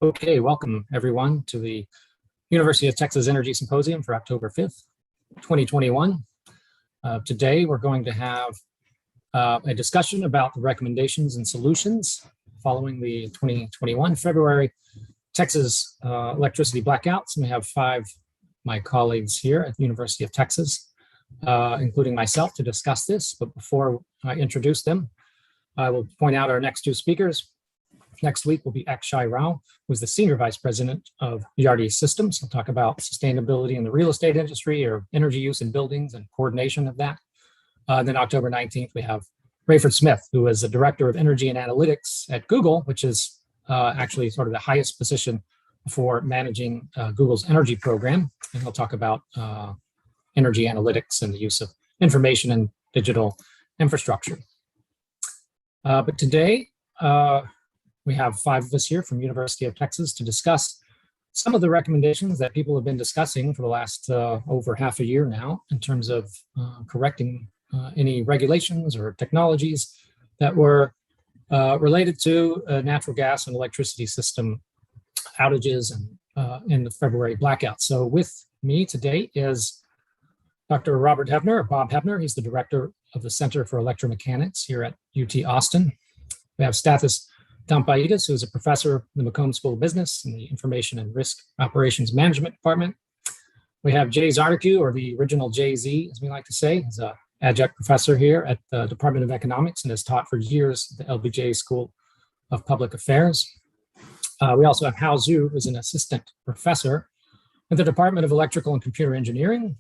Okay, welcome everyone to the University of Texas Energy Symposium for October 5th, 2021. Today we're going to have a discussion about the recommendations and solutions following the 2021 February Texas electricity blackouts. And we have five of my colleagues here at the University of Texas, including myself, to discuss this. But before I introduce them, I will point out our next two speakers. Next week will be Akshay Rao, who's the Senior Vice President of Yardi Systems. He'll talk about sustainability in the real estate industry or energy use in buildings and coordination of that. Then October 19th, we have Rayford Smith, who is the Director of Energy and Analytics at Google, which is actually sort of the highest position for managing Google's energy program. And he'll talk about energy analytics and the use of information and digital infrastructure. But today, we have five of us here from University of Texas to discuss some of the recommendations that people have been discussing for the last over half a year now in terms of correcting any regulations or technologies that were related to natural gas and electricity system outages and in the February blackout. So with me today is Dr. Robert Hebner, or Bob Hebner. He's the Director of the Center for Electromechanics here at UT Austin. We have Stathis Tampaitis, who is a professor in the McCombs School of Business in the Information and Risk Operations Management Department. We have Jay Zarnicku, or the original Jay-Z, as we like to say. He's an adjunct professor here at the Department of Economics and has taught for years at the LBJ School of Public Affairs. We also have Hao Zhu, who's an assistant professor at the Department of Electrical and Computer Engineering.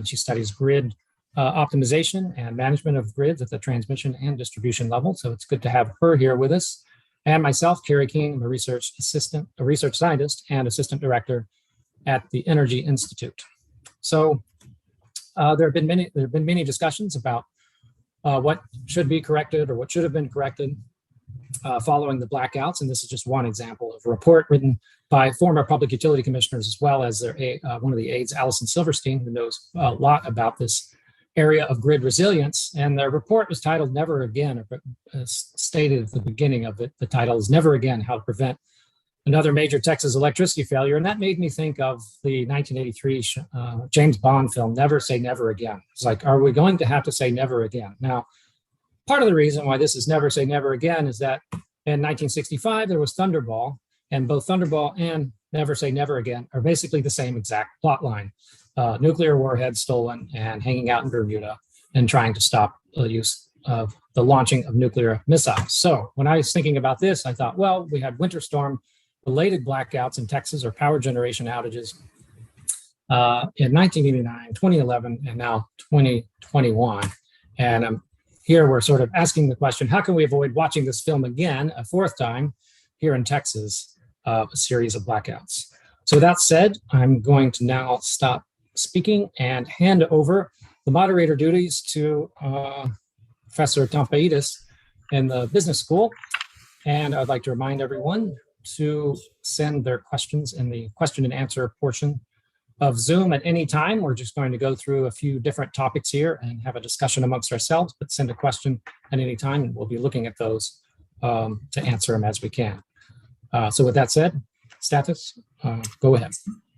She studies grid optimization and management of grids at the transmission and distribution level. So it's good to have her here with us. And myself, Carrie King, I'm a research scientist and assistant director at the Energy Institute. So there have been many discussions about what should be corrected or what should have been corrected following the blackouts. And this is just one example of a report written by former public utility commissioners, as well as their one of the aides, Allison Silverstein, who knows a lot about this area of grid resilience. And their report was titled Never Again, or stated at the beginning of it. The title is Never Again, How to Prevent Another Major Texas Electricity Failure. And that made me think of the 1983 James Bond film, Never Say Never Again. It's like, are we going to have to say never again? Now, part of the reason why this is Never Say Never Again is that in 1965, there was Thunderball, and both Thunderball and Never Say Never Again are basically the same exact plot line. Nuclear warheads stolen and hanging out in Bermuda and trying to stop the use of the launching of nuclear missiles. So when I was thinking about this, I thought, well, we had winter storm related blackouts in Texas, or power generation outages in 1989, 2011, and now 2021. And here we're sort of asking the question, how can we avoid watching this film again, a fourth time here in Texas, a series of blackouts? So with that said, I'm going to now stop speaking and hand over the moderator duties to Professor Tampaitis in the business school. And I'd like to remind everyone to send their questions in the question and answer portion of Zoom at any time. We're just going to go through a few different topics here and have a discussion amongst ourselves, but send a question at any time, and we'll be looking at those to answer them as we can. So with that said, Stathis, go ahead.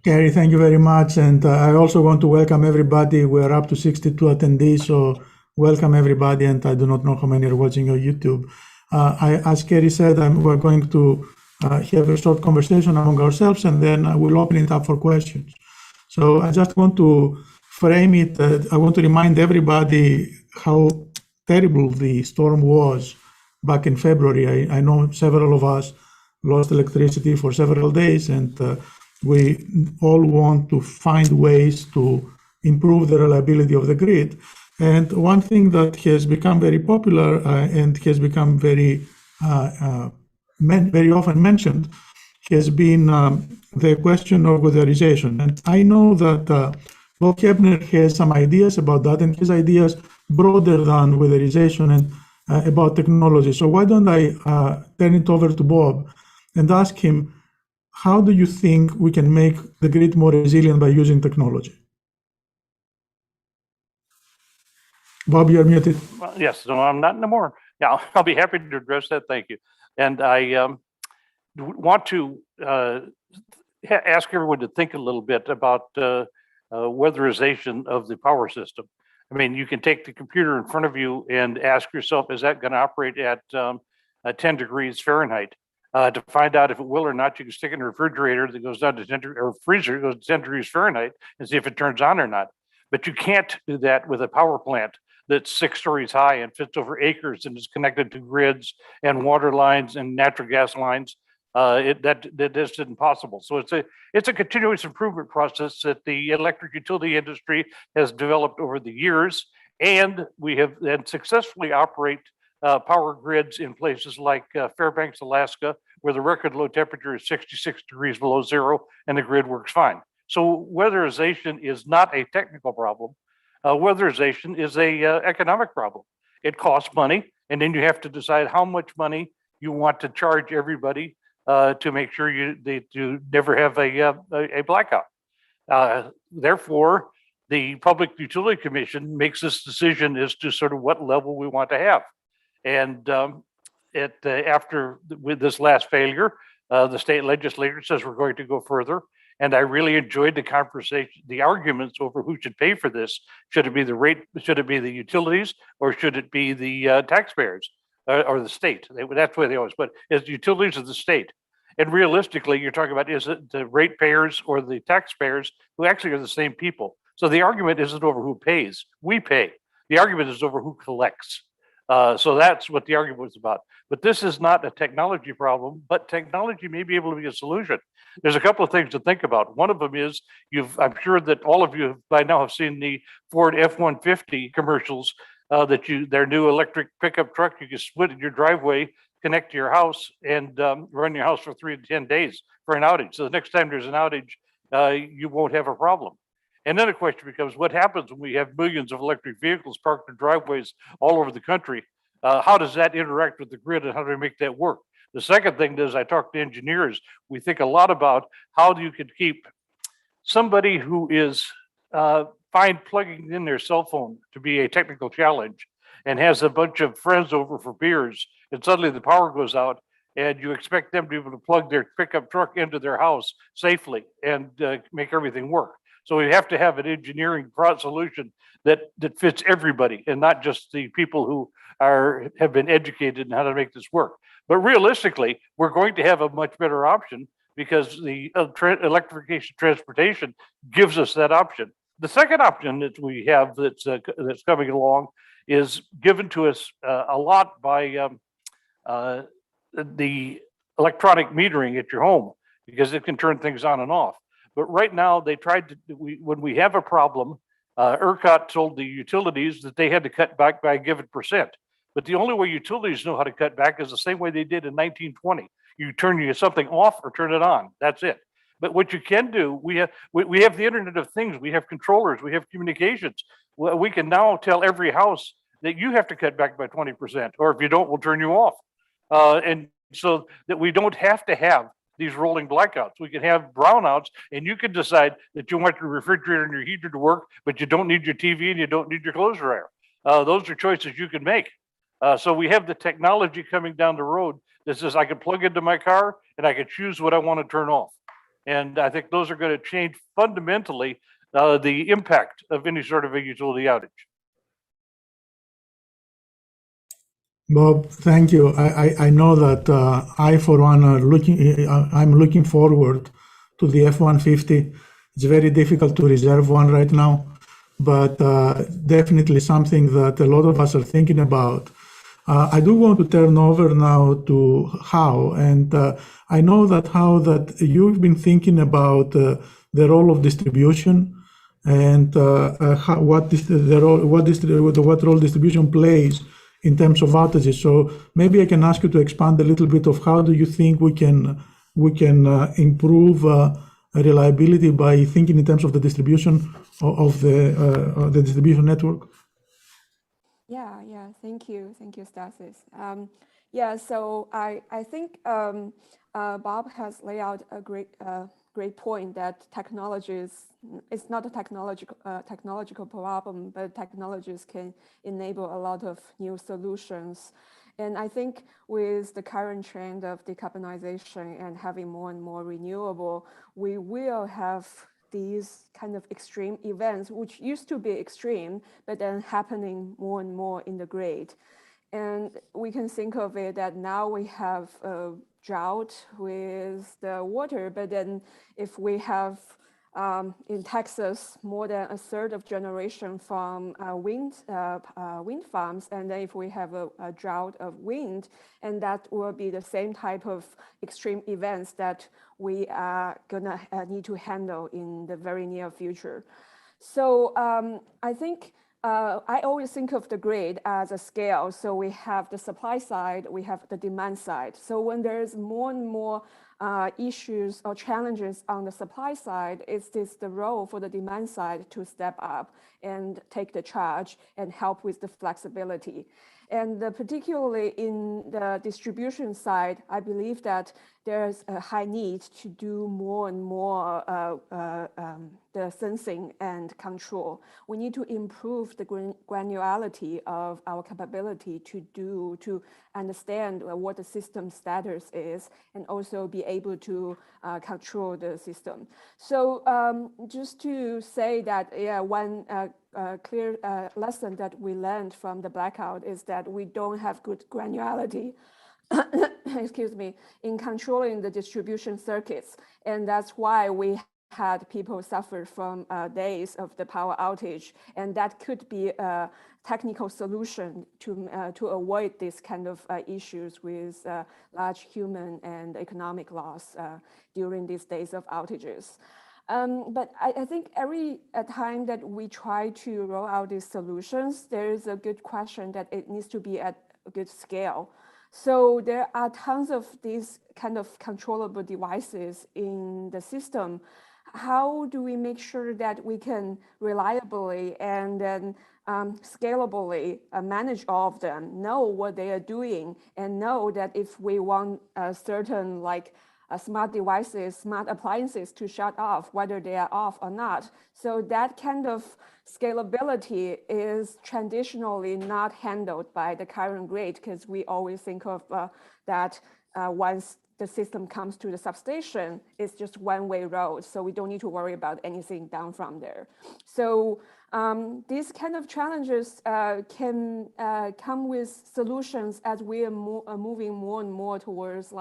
Gary, thank you very much. And I also want to welcome everybody. We're up to 62 attendees, so welcome everybody. And I do not know how many are watching on YouTube. As Gary said, we're going to have a short conversation among ourselves, and then we'll open it up for questions. So I just want to frame it. I want to remind everybody how terrible the storm was back in February. I know several of us lost electricity for several days, and we all want to find ways to improve the reliability of the grid. And one thing that has become very popular and has become very often mentioned has been the question of weatherization. And I know that Bob Hebner has some ideas about that, and his ideas broader than weatherization and about technology. So why don't I turn it over to Bob and ask him, how do you think we can make the grid more resilient by using technology? Bob, you're muted. Well, yes, no, I'm not anymore. Yeah, I'll be happy to address that. Thank you. And want to ask everyone to think a little bit about weatherization of the power system. I mean, you can take the computer in front of you and ask yourself, is that going to operate at 10 degrees Fahrenheit? To find out if it will or not, you can stick it in a refrigerator that goes down to 10 or freezer goes to 10 degrees Fahrenheit and see if it turns on or not. But you can't do that with a power plant that's 6 stories high and fits over acres and is connected to grids and water lines and natural gas lines. That is impossible. So it's a continuous improvement process that the electric utility industry has developed over the years, and we have then successfully operate power grids in places like Fairbanks, Alaska, where the record low temperature is 66 degrees below zero, and the grid works fine. So weatherization is not a technical problem. Weatherization is a economic problem. It costs money, and then you have to decide how much money you want to charge everybody to make sure you never have a blackout. Therefore, the Public Utility Commission makes this decision as to sort of what level we want to have. And after with this last failure, the state legislature says we're going to go further. And I really enjoyed the conversation, the arguments over who should pay for this. Should it be the rate? Should it be the utilities, or should it be the taxpayers or the state? That's the way they always put it, is the utilities of the state. And realistically, you're talking about, is it the ratepayers or the taxpayers, who actually are the same people? So the argument isn't over who pays. We pay. The argument is over who collects. So that's what the argument was about. But this is not a technology problem, but technology may be able to be a solution. There's a couple of things to think about. One of them is, I'm sure that all of you by now have seen the Ford F-150 commercials, their new electric pickup truck. You can split in your driveway, connect to your house, and run your house for 3 to 10 days for an outage. So the next time there's an outage, you won't have a problem. And then the question becomes, what happens when we have millions of electric vehicles parked in driveways all over the country? How does that interact with the grid, and how do we make that work? The second thing is, I talk to engineers, we think a lot about how you can keep somebody who is find plugging in their cell phone to be a technical challenge and has a bunch of friends over for beers, and suddenly the power goes out, and you expect them to be able to plug their pickup truck into their house safely and make everything work. So we have to have an engineering solution that fits everybody, and not just the people who have been educated in how to make this work. But realistically, we're going to have a much better option, because the electrification transportation gives us that option. The second option that we have that's coming along is given to us a lot by the electronic metering at your home, because it can turn things on and off. But right now, they tried to, when we have a problem, ERCOT told the utilities that they had to cut back by a given percent. But the only way utilities know how to cut back is the same way they did in 1920. You turn something off or turn it on. That's it. But what you can do, we have the Internet of Things. We have controllers. We have communications. We can now tell every house that you have to cut back by 20%, or if you don't, we'll turn you off. And so that we don't have to have these rolling blackouts. We can have brownouts, and you can decide that you want your refrigerator and your heater to work, but you don't need your TV and you don't need your clothes dryer. Those are choices you can make. So we have the technology coming down the road that says I can plug into my car and I can choose what I want to turn off. And I think those are going to change fundamentally the impact of any sort of a utility outage. Bob, thank you. I know that I, for one, I'm looking forward to the F-150. It's very difficult to reserve one right now, but definitely something that a lot of us are thinking about. I do want to turn over now to How, and I know that How, that you've been thinking about the role of distribution and what role distribution plays in terms of outages. So maybe I can ask you to expand a little bit of how do you think we can improve reliability by thinking in terms of the distribution of the distribution network? Yeah. Thank you, Stasis. So I think Bob has laid out a great point that it's not a technological problem, but technologies can enable a lot of new solutions. And I think with the current trend of decarbonization and having more and more renewable, we will have these kind of extreme events, which used to be extreme, but then happening more and more in the grid. And we can think of it that now we have a drought with the water, but then if we have in Texas more than a third of generation from wind farms, and then if we have a drought of wind, and that will be the same type of extreme events that we are gonna need to handle in the very near future. So I think I always think of the grid as a scale. So we have the supply side, we have the demand side. So when there's more and more issues or challenges on the supply side, it's the role for the demand side to step up and take the charge and help with the flexibility. And particularly in the distribution side, I believe that there's a high need to do more and more the sensing and control. We need to improve the granularity of our capability to understand what the system status is and also be able to control the system. So just to say that, yeah, one clear lesson that we learned from the blackout is that we don't have good granularity excuse me, in controlling the distribution circuits. And that's why we had people suffer from days of the power outage. And that could be a technical solution to avoid these kind of issues with large human and economic loss during these days of outages. But I think every time that we try to roll out these solutions, there is a good question that it needs to be at a good scale. So there are tons of these kind of controllable devices in the system. How do we make sure that we can reliably and then scalably manage all of them, know what they are doing, and know that if we want a certain smart devices, smart appliances to shut off, whether they are off or not. So that kind of scalability is traditionally not handled by the current grid, because we always think of that once the system comes to the substation, it's just one-way road. So we don't need to worry about anything down from there. So these kind of challenges can come with solutions as we are moving more and more towards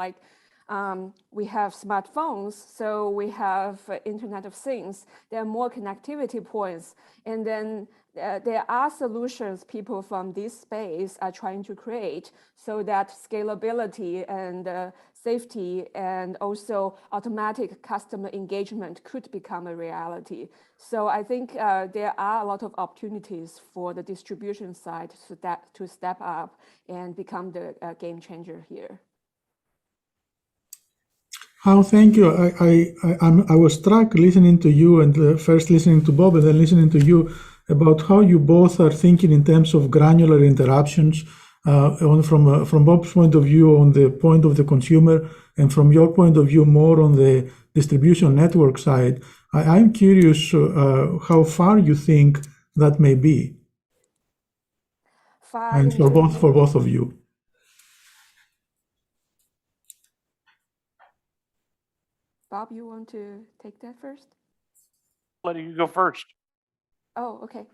we have smartphones, so we have Internet of Things. There are more connectivity points. And then there are solutions people from this space are trying to create so that scalability and safety and also automatic customer engagement could become a reality. So I think there are a lot of opportunities for the distribution side to step up and become the game changer here. Oh, thank you. I was struck listening to you and first listening to Bob and then listening to you about how you both are thinking in terms of granular interruptions from Bob's point of view on the point of the consumer and from your point of view more on the distribution network side. I'm curious how far you think that may be. And for both of you. Bob, you want to take that first? Letting you go first. Oh, okay.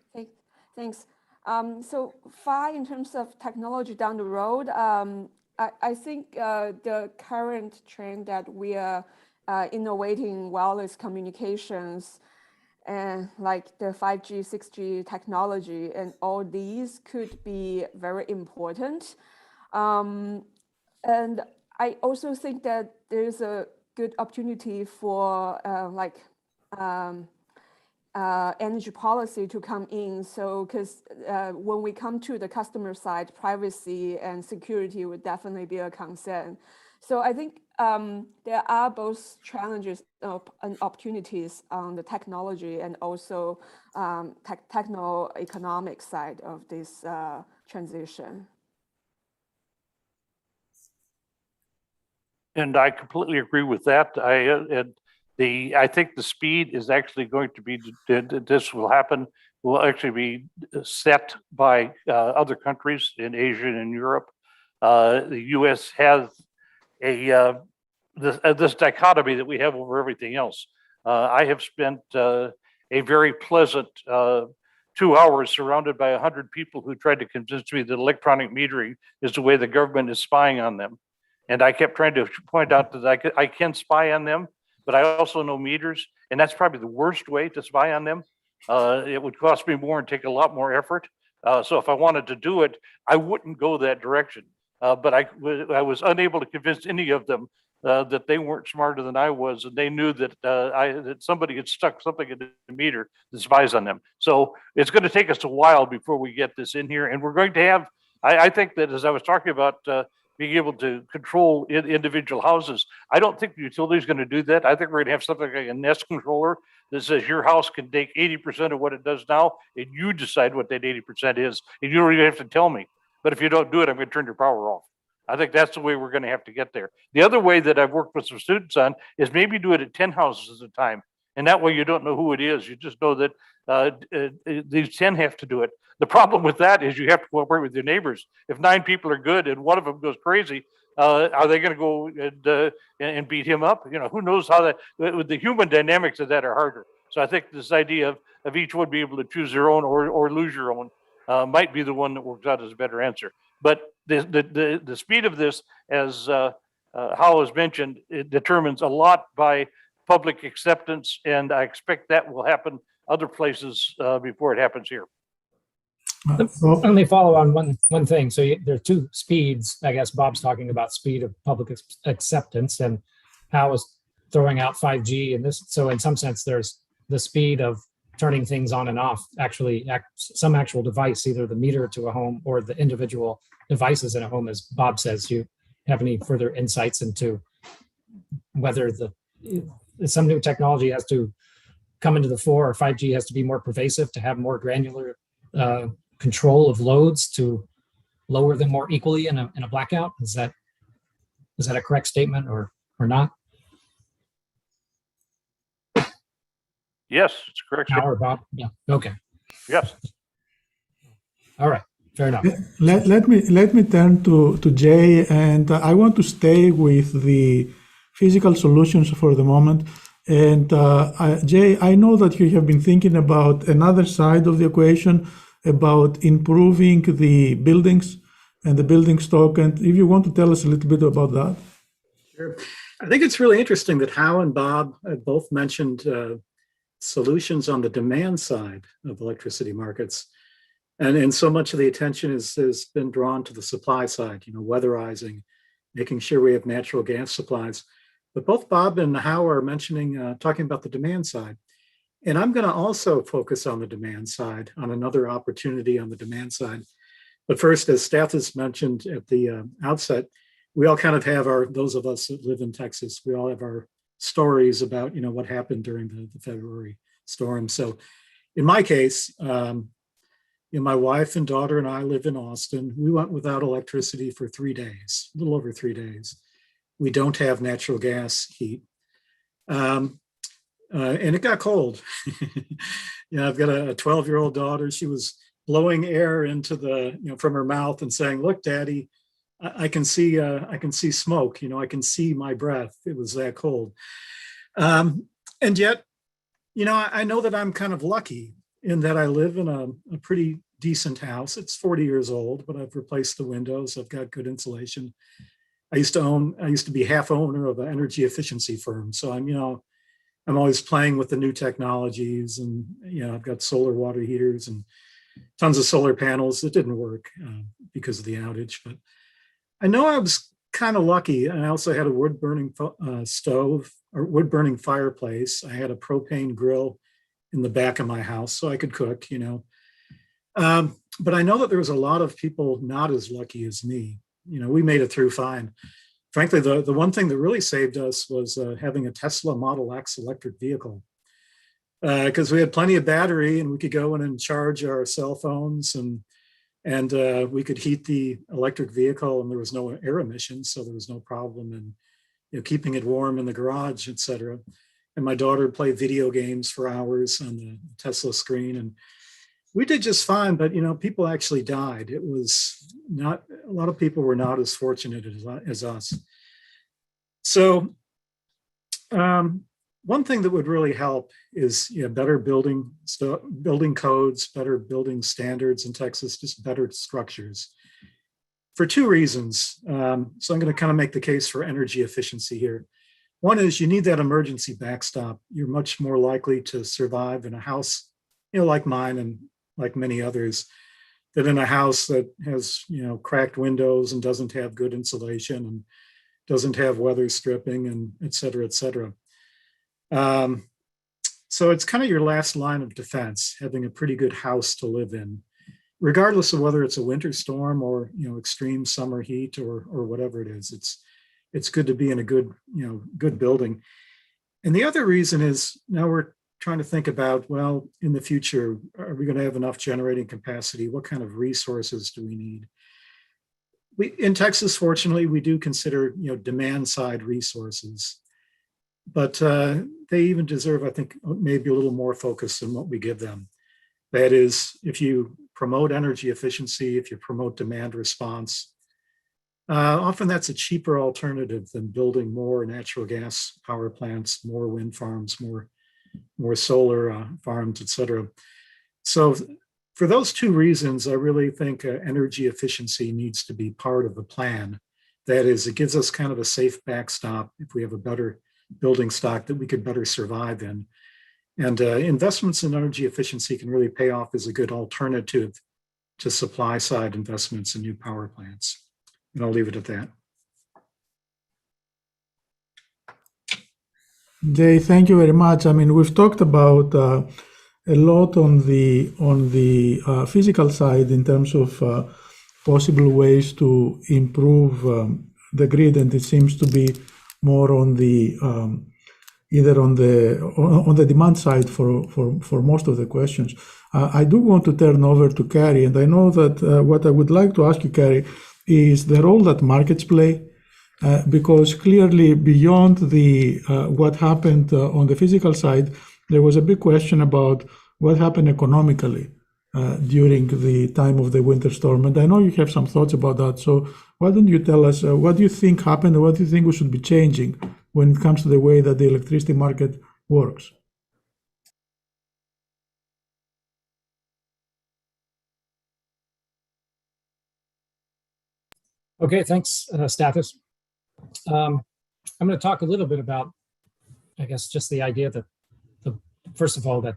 Thanks. So far in terms of technology down the road, I think the current trend that we are innovating wireless communications and like the 5G, 6G technology and all these could be very important. And I also think that there's a good opportunity for energy policy to come in. So, because when we come to the customer side, privacy and security would definitely be a concern. So I think there are both challenges and opportunities on the technology and also techno-economic side of this transition. And I completely agree with that. I think the speed is actually going to be, this will happen, will actually be set by other countries in Asia and in Europe. The U.S. has this dichotomy that we have over everything else. I have spent a very pleasant 2 hours surrounded by 100 people who tried to convince me that electronic metering is the way the government is spying on them. And I kept trying to point out that I can spy on them, but I also know meters, and that's probably the worst way to spy on them. It would cost me more and take a lot more effort. So if I wanted to do it, I wouldn't go that direction. But I was unable to convince any of them that they weren't smarter than I was, and they knew that that somebody had stuck something in the meter that spies on them. So it's going to take us a while before we get this in here, and we're going to have. I think that as I was talking about being able to control individual houses, I don't think the utility is going to do that. I think we're going to have something like a Nest controller that says your house can take 80% of what it does now, and you decide what that 80% is, and you don't even have to tell me. But if you don't do it, I'm going to turn your power off. I think that's the way we're going to have to get there. The other way that I've worked with some students on is maybe do it at 10 houses at a time. And that way you don't know who it is. You just know that these 10 have to do it. The problem with that is you have to cooperate with your neighbors. If 9 people are good and one of them goes crazy, are they going to go and beat him up? You know, who knows how that, with the human dynamics of that are harder. So I think this idea of each one being able to choose their own or lose your own might be the one that works out as a better answer. But the speed of this, as Hal has mentioned, it determines a lot by public acceptance, and I expect that will happen other places before it happens here. Let me follow on one thing. So there are 2 speeds. I guess Bob's talking about speed of public acceptance, and Hal was throwing out 5G and this. So in some sense, there's the speed of turning things on and off, actually some actual device, either the meter to a home or the individual devices in a home, as Bob says. Do you have any further insights into whether some new technology has to come into the fore, or 5G has to be more pervasive to have more granular control of loads to lower them more equally in a blackout? Is that a correct statement or not? Yes, it's correct. Or Bob? Yeah. Okay. Yes. All right. Fair enough. Let me turn to Jay, and I want to stay with the physical solutions for the moment. And Jay, I know that you have been thinking about another side of the equation, about improving the buildings and the building stock. And if you want to tell us a little bit about that. Sure. I think it's really interesting that Hal and Bob both mentioned solutions on the demand side of electricity markets. And so much of the attention has been drawn to the supply side, you know, weatherizing, making sure we have natural gas supplies. But both Bob and Hal are mentioning, talking about the demand side. And I'm going to also focus on the demand side, on another opportunity on the demand side. But first, as staff has mentioned at the outset, we all kind of have those of us that live in Texas, we all have our stories about, you know, what happened during the February storm. So in my case, you know, my wife and daughter and I live in Austin. We went without electricity for 3 days, a little over 3 days. We don't have natural gas heat. And it got cold. You know, I've got a 12-year-old daughter. She was blowing air into from her mouth and saying, "Look, Daddy, I can see smoke. You know, I can see my breath." It was that cold. And yet, you know, I know that I'm kind of lucky in that I live in a pretty decent house. It's 40 years old, but I've replaced the windows. I've got good insulation. I used to be half owner of an energy efficiency firm. So I'm always playing with the new technologies, and, you know, I've got solar water heaters and tons of solar panels. It didn't work because of the outage, but I know I was kind of lucky. I also had a wood burning stove or wood burning fireplace. I had a propane grill in the back of my house so I could cook, you know. But I know that there was a lot of people not as lucky as me. You know, we made it through fine. Frankly, the one thing that really saved us was having a Tesla Model X electric vehicle, because we had plenty of battery and we could go in and charge our cell phones, and we could heat the electric vehicle, and there was no air emissions, so there was no problem in, you know, keeping it warm in the garage, etc. And my daughter would play video games for hours on the Tesla screen, and we did just fine, but people actually died. It was not, a lot of people were not as fortunate as us. So one thing that would really help is better building codes, better building standards in Texas, just better structures. For two reasons. So I'm going to kind of make the case for energy efficiency here. One is you need that emergency backstop. You're much more likely to survive in a house, like mine and like many others, than in a house that has, cracked windows and doesn't have good insulation and doesn't have weather stripping and et cetera, et cetera. So it's kind of your last line of defense, having a pretty good house to live in, regardless of whether it's a winter storm or, extreme summer heat or whatever it is. It's good to be in a good, good building. And the other reason is now we're trying to think about, well, in the future, are we going to have enough generating capacity? What kind of resources do we need? In Texas, fortunately, we do consider, demand side resources, but they even deserve, I think, maybe a little more focus than what we give them. That is, if you promote energy efficiency, if you promote demand response, often that's a cheaper alternative than building more natural gas power plants, more wind farms, more solar farms, et cetera. So for those two reasons, I really think energy efficiency needs to be part of the plan. That is, it gives us kind of a safe backstop if we have a better building stock that we could better survive in. And investments in energy efficiency can really pay off as a good alternative to supply side investments in new power plants. And I'll leave it at that. Jay, thank you very much. I mean, we've talked about a lot on the physical side in terms of possible ways to improve the grid, and it seems to be more on the either on the demand side for most of the questions. I do want to turn over to Carrie, and I know that what I would like to ask you, Carrie, is the role that markets play. Because clearly beyond the what happened on the physical side, there was a big question about what happened economically during the time of the winter storm. And I know you have some thoughts about that. So why don't you tell us what do you think happened and what do you think we should be changing when it comes to the way that the electricity market works? Okay, thanks, Stathis. I'm going to talk a little bit about, I guess, just the idea that, first of all, that,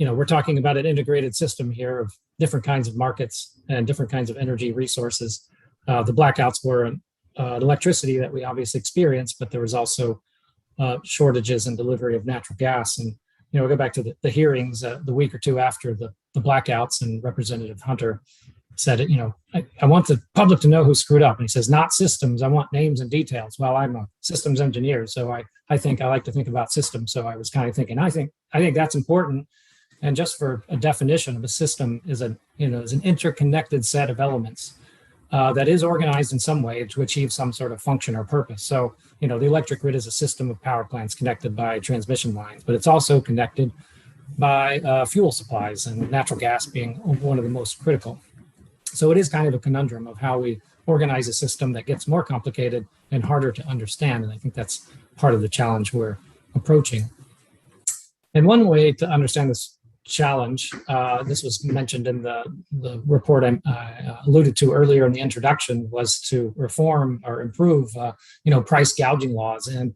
we're talking about an integrated system here of different kinds of markets and different kinds of energy resources. The blackouts were electricity that we obviously experienced, but there was also shortages in delivery of natural gas. And, we go back to the hearings the week or two after the blackouts, and Representative Hunter said, I want the public to know who screwed up. And he says, not systems, I want names and details. Well, I'm a systems engineer, so I think I like to think about systems. So I was kind of thinking, I think that's important. And just for a definition of a system is an interconnected set of elements that is organized in some way to achieve some sort of function or purpose. So, the electric grid is a system of power plants connected by transmission lines, but it's also connected by fuel supplies, and natural gas being one of the most critical. So it is kind of a conundrum of how we organize a system that gets more complicated and harder to understand. And I think that's part of the challenge we're approaching. And one way to understand this challenge, this was mentioned in the report I alluded to earlier in the introduction, was to reform or improve, price gouging laws. And,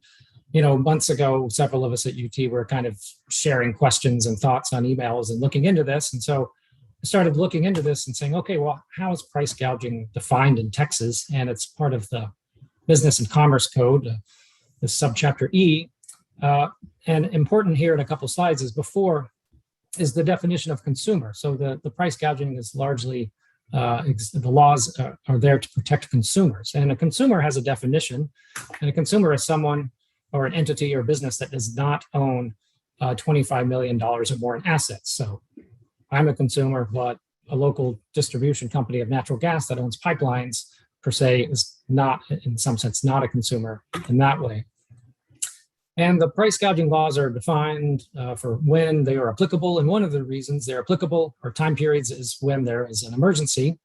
months ago, several of us at UT were kind of sharing questions and thoughts on emails and looking into this. And so I started looking into this and saying, okay, well, how is price gouging defined in Texas? And it's part of the Business and Commerce Code, the subchapter E. And important here in a couple of slides is the definition of consumer. So the price gouging is largely, the laws are there to protect consumers. And a consumer has a definition, and a consumer is someone or an entity or business that does not own $25 million or more in assets. So I'm a consumer, but a local distribution company of natural gas that owns pipelines per se is not, in some sense, not a consumer in that way. And the price gouging laws are defined for when they are applicable. And one of the reasons they're applicable or time periods is when there is an emergency.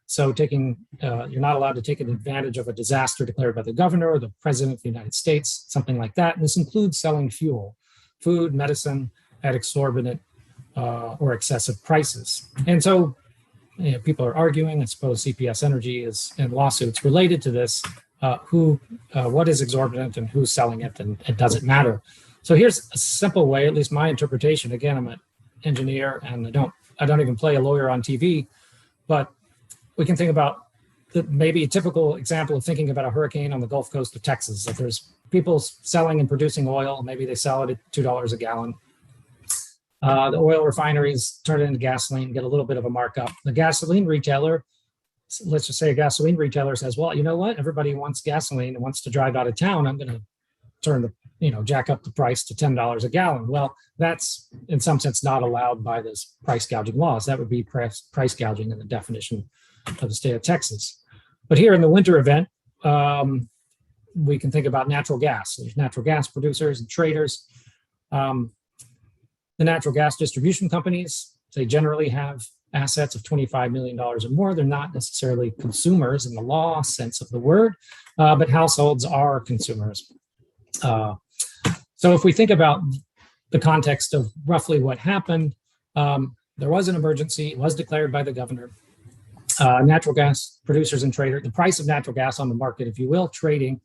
So you're not allowed to take advantage of a disaster declared by the governor or the president of the United States, something like that. And this includes selling fuel, food, medicine at exorbitant or excessive prices. And so people are arguing, I suppose CPS Energy is in lawsuits related to this, what is exorbitant and who's selling it, and it doesn't matter. So here's a simple way, at least my interpretation. Again, I'm an engineer and I don't even play a lawyer on TV, but we can think about maybe a typical example of thinking about a hurricane on the Gulf Coast of Texas. If there's people selling and producing oil, maybe they sell it at $2 a gallon. The oil refineries turn it into gasoline, get a little bit of a markup. The gasoline retailer, let's just say a gasoline retailer says, well, you know what? Everybody wants gasoline and wants to drive out of town. I'm going to jack up the price to $10 a gallon. Well, that's in some sense not allowed by this price gouging laws. That would be price gouging in the definition of the state of Texas. But here in the winter event, we can think about natural gas. There's natural gas producers and traders. The natural gas distribution companies, they generally have assets of $25 million or more. They're not necessarily consumers in the law sense of the word, but households are consumers. So if we think about the context of roughly what happened, there was an emergency, it was declared by the governor. Natural gas producers and traders, the price of natural gas on the market, if you will, trading,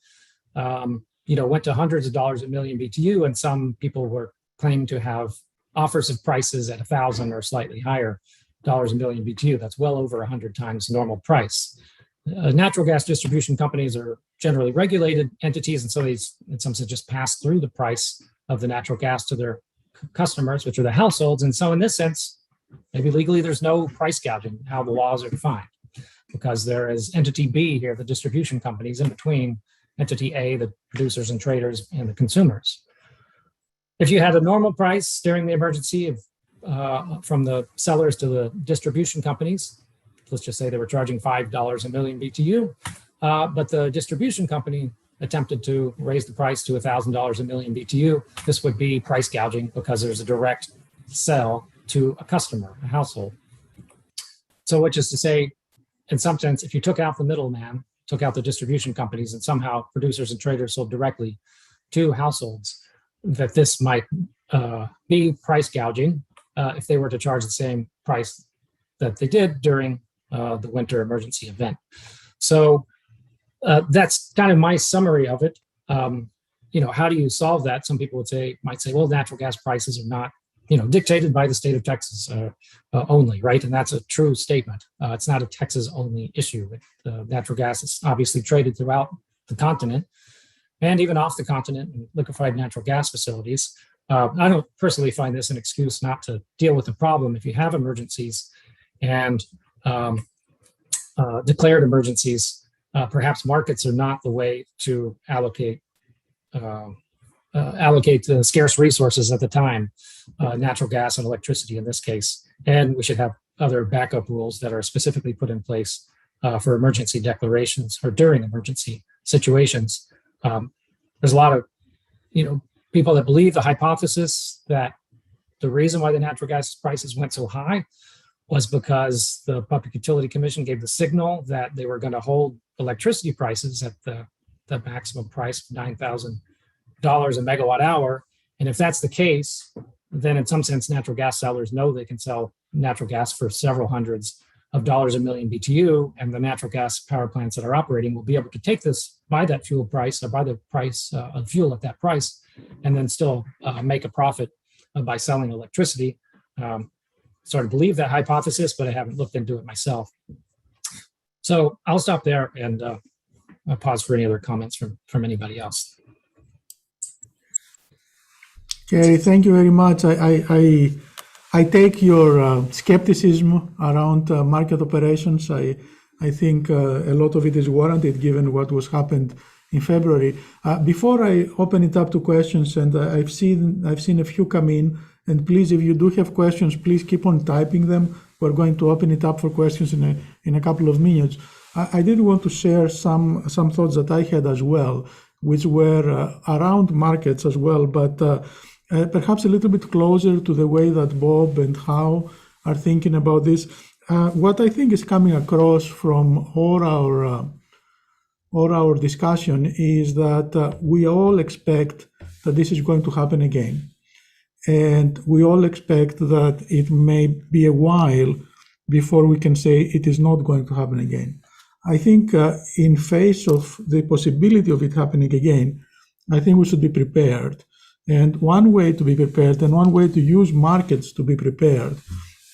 went to hundreds of dollars a million BTU, and some people were claiming to have offers of prices at 1,000 or slightly higher dollars a million BTU. That's well over 100 times normal price. Natural gas distribution companies are generally regulated entities, and so these, in some sense, just pass through the price of the natural gas to their customers, which are the households. And so in this sense, maybe legally there's no price gouging, how the laws are defined, because there is entity B here, the distribution companies, in between entity A, the producers and traders, and the consumers. If you had a normal price during the emergency from the sellers to the distribution companies, let's just say they were charging $5 a million BTU, but the distribution company attempted to raise the price to $1,000 a million BTU, this would be price gouging because there's a direct sell to a customer, a household. So which is to say, in some sense, if you took out the middleman, took out the distribution companies, and somehow producers and traders sold directly to households, that this might be price gouging if they were to charge the same price that they did during the winter emergency event. So that's kind of my summary of it. How do you solve that? Some people might say, well, natural gas prices are not, dictated by the state of Texas only, right? And that's a true statement. It's not a Texas only issue. Natural gas is obviously traded throughout the continent and even off the continent in liquefied natural gas facilities. I don't personally find this an excuse not to deal with the problem. If you have emergencies and declared emergencies, perhaps markets are not the way to allocate the scarce resources at the time, natural gas and electricity in this case. And we should have other backup rules that are specifically put in place for emergency declarations or during emergency situations. There's a lot of, people that believe the hypothesis that the reason why the natural gas prices went so high was because the Public Utility Commission gave the signal that they were going to hold electricity prices at the maximum price of $9,000 a megawatt hour. And if that's the case, then in some sense, natural gas sellers know they can sell natural gas for several hundreds of dollars a million BTU, and the natural gas power plants that are operating will be able to take this, buy that fuel price, or buy the price of fuel at that price, and then still make a profit by selling electricity. Sort of believe that hypothesis, but I haven't looked into it myself. So I'll stop there and I'll pause for any other comments from anybody else. Kerry, thank you very much. I take your skepticism around market operations. I think a lot of it is warranted given what was happened in February. Before I open it up to questions, and I've seen a few come in, and please, if you do have questions, please keep on typing them. We're going to open it up for questions in a couple of minutes. I did want to share some thoughts that I had as well, which were around markets as well, but perhaps a little bit closer to the way that Bob and How are thinking about this. What I think is coming across from all our discussion is that we all expect that this is going to happen again. And we all expect that it may be a while before we can say it is not going to happen again. I think in face of the possibility of it happening again, I think we should be prepared. And one way to be prepared and one way to use markets to be prepared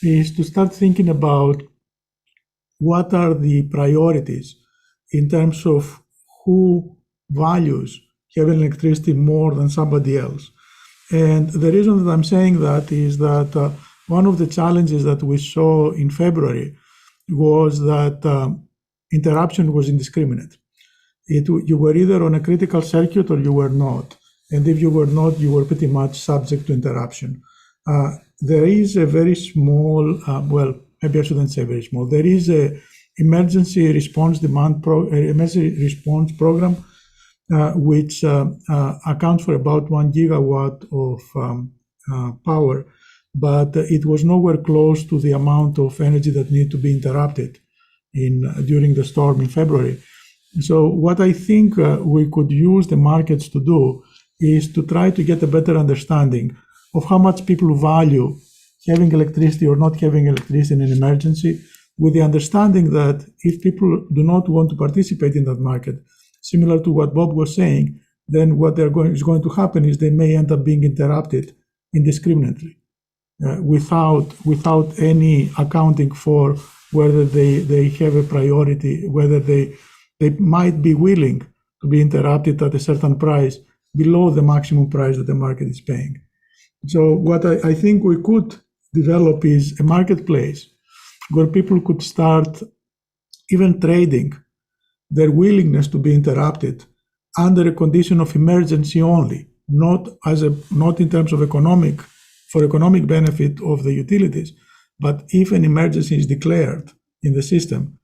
is to start thinking about what are the priorities in terms of who values having electricity more than somebody else. And the reason that I'm saying that is that one of the challenges that we saw in February was that interruption was indiscriminate. You were either on a critical circuit or you were not. And if you were not, you were pretty much subject to interruption. There is a very small, well, maybe I shouldn't say very small. There is a emergency response program, which accounts for about 1 gigawatt of power, but it was nowhere close to the amount of energy that needed to be interrupted during the storm in February. So what I think we could use the markets to do is to try to get a better understanding of how much people value having electricity or not having electricity in an emergency, with the understanding that if people do not want to participate in that market, similar to what Bob was saying, then what is going to happen is they may end up being interrupted indiscriminately without any accounting for whether they have a priority, whether they might be willing to be interrupted at a certain price below the maximum price that the market is paying. So what I think we could develop is a marketplace where people could start even trading their willingness to be interrupted under a condition of emergency only, not in terms of economic benefit of the utilities, but if an emergency is declared in the system,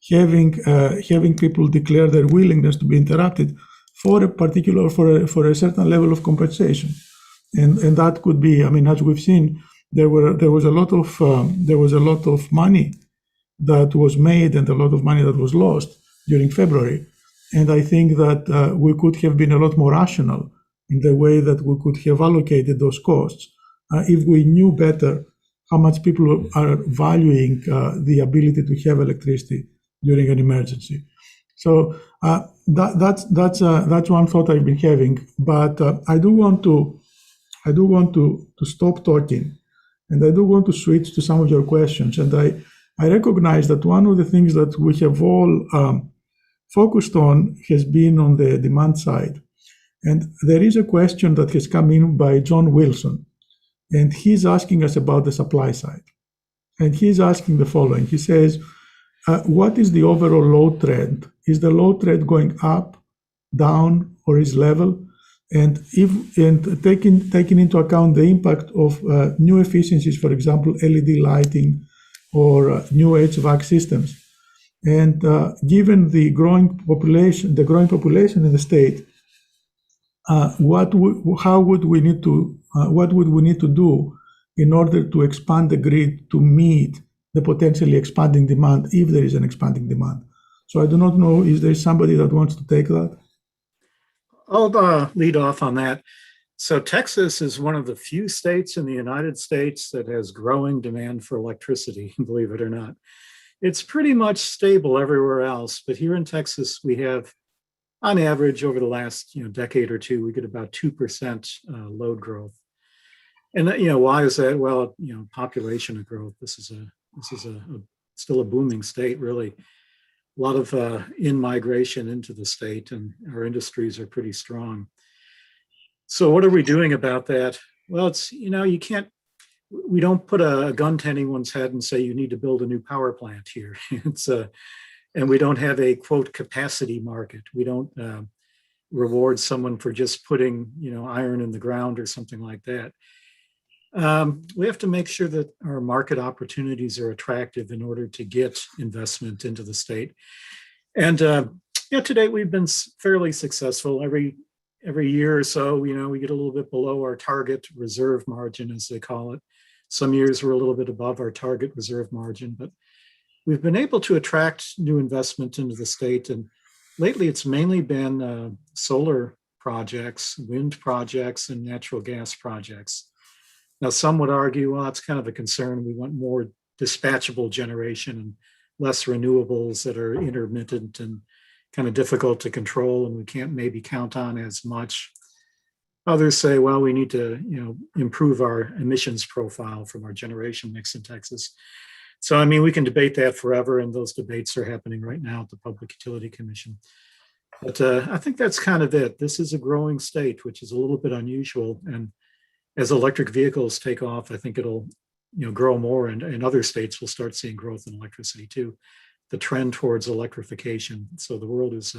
having people declare their willingness to be interrupted for a certain level of compensation, and that could be, I mean, as we've seen, there was a lot of money that was made and a lot of money that was lost during February, and I think that we could have been a lot more rational in the way that we could have allocated those costs if we knew better how much people are valuing the ability to have electricity during an emergency. So that's one thought I've been having, but I do want to stop talking, and I do want to switch to some of your questions. And I recognize that one of the things that we have all focused on has been on the demand side. And there is a question that has come in by John Wilson, and he's asking us about the supply side. And he's asking the following. He says, what is the overall load trend? Is the load trend going up, down, or is level? And taking into account the impact of new efficiencies, for example, LED lighting or new HVAC systems, and given the growing population in the state, what would we need to do in order to expand the grid to meet the potentially expanding demand, if there is an expanding demand? So I do not know, is there somebody that wants to take that? I'll lead off on that. So Texas is one of the few states in the United States that has growing demand for electricity, believe it or not. It's pretty much stable everywhere else, but here in Texas, we have, on average, over the last decade or two, we get about 2% load growth. And why is that? Well, population growth. This is still a booming state, really. A lot of in-migration into the state, and our industries are pretty strong. So what are we doing about that? Well, it's, we don't put a gun to anyone's head and say you need to build a new power plant here. And we don't have a, quote, capacity market. We don't reward someone for just putting, iron in the ground or something like that. We have to make sure that our market opportunities are attractive in order to get investment into the state. And Yeah, to date we've been fairly successful. Every year or so, we get a little bit below our target reserve margin, as they call it. Some years we're a little bit above our target reserve margin, but we've been able to attract new investment into the state. And lately it's mainly been solar projects, wind projects, and natural gas projects. Now, some would argue, well, it's kind of a concern. We want more dispatchable generation and less renewables that are intermittent and kind of difficult to control, and we can't maybe count on as much. Others say, well, we need to, improve our emissions profile from our generation mix in Texas. So, I mean, we can debate that forever, and those debates are happening right now at the Public Utility Commission. But I think that's kind of it. This is a growing state, which is a little bit unusual. And as electric vehicles take off, I think it'll, grow more, and other states will start seeing growth in electricity too. The trend towards electrification. So the world is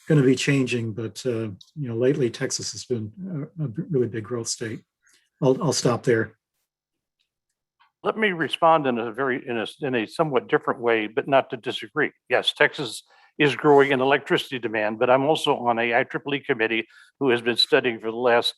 going to be changing, but lately Texas has been a really big growth state. I'll stop there. Let me respond in a somewhat different way, but not to disagree. Yes, Texas is growing in electricity demand, but I'm also on a IEEE committee who has been studying for the last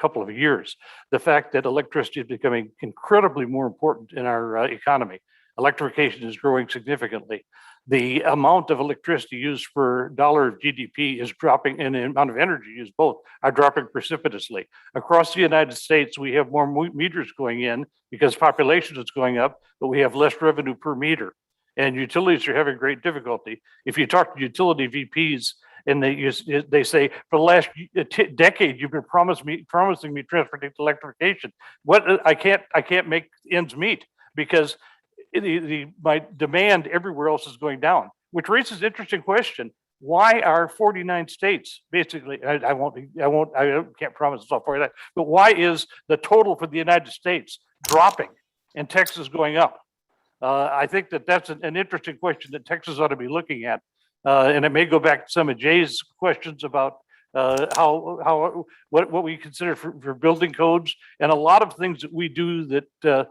couple of years the fact that electricity is becoming incredibly more important in our economy. Electrification is growing significantly. The amount of electricity used per dollar of GDP is dropping, and the amount of energy used both are dropping precipitously. Across the United States, we have more meters going in because population is going up, but we have less revenue per meter. And utilities are having great difficulty. If you talk to utility VPs, and they say, for the last decade, you've been promising me transportation electrification. I can't make ends meet because my demand everywhere else is going down, which raises an interesting question. Why are 49 states basically? I can't promise it's all 49, but why is the total for the United States dropping and Texas going up? I think that's an interesting question that Texas ought to be looking at, and it may go back to some of Jay's questions about what we consider for building codes, and a lot of things that we do that